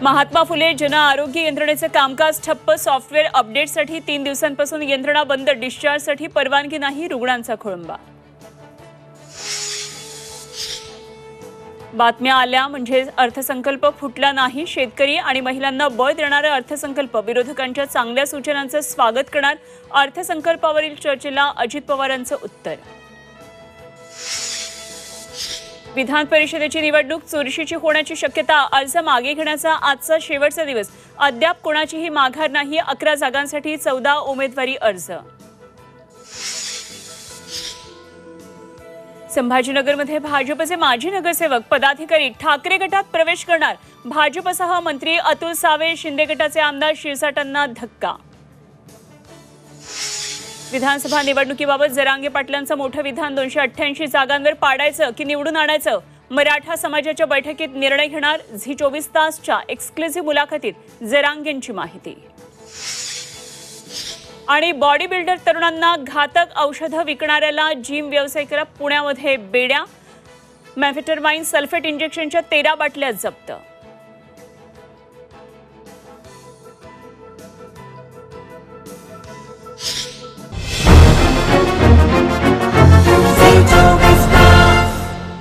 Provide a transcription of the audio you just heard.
महात्मा फुले जन आरोग्य यंत्रणेचे कामकाज ठप्प। सॉफ्टवेअर अपडेटसाठी 3 दिवसांपासून यंत्रणा बंद। डिस्चार्जसाठी परवानगी नाही। रुग्णांचा खोळंबा। बातम्या आल्या म्हणजे अर्थसंकल्प फुटला नाही। शेतकरी आणि महिलांना बळ देणारा अर्थसंकल्प। विरोधकांच्या चांगल्या सूचनांचे स्वागत करणार। अर्थसंकल्पावरील चर्चेला अजित पवारांचं उत्तर। विधान परिषदेची निवडणूक चुरशीची होण्याची शक्यता। अर्ज मागे घेण्याचा आजचा शेवटचा दिवस। अद्याप कोणाचीही माघार नाही। 11 जागांसाठी 14 उमेदवारी अर्ज। संभाजीनगरमध्ये भाजपचे माजी नगरसेवक पदाधिकारी ठाकरे गटात प्रवेश करणार। भाजपसह मंत्री अतुल सावे, शिंदे गटाचे आमदार शिरसाटांना धक्का। विधानसभा निवडणुकीबाबत जरांगे पाटलांचं मोठं विधान। 288 जागांवर पाडायचं की निवडून आणायचं। मराठा समाजाच्या बैठकीत निर्णय घेणार। झी 24 तासच्या एक्सक्लुझिव्ह मुलाखतीत जरांगेंची माहिती। आणि बॉडी बिल्डर तरुणांना घातक औषधं विकणाऱ्याला जिम व्यावसायिकाला पुण्यामध्ये बेड्या। मॅफेटरमाइन सल्फेट इंजेक्शनच्या 13 बाटल्या जप्त।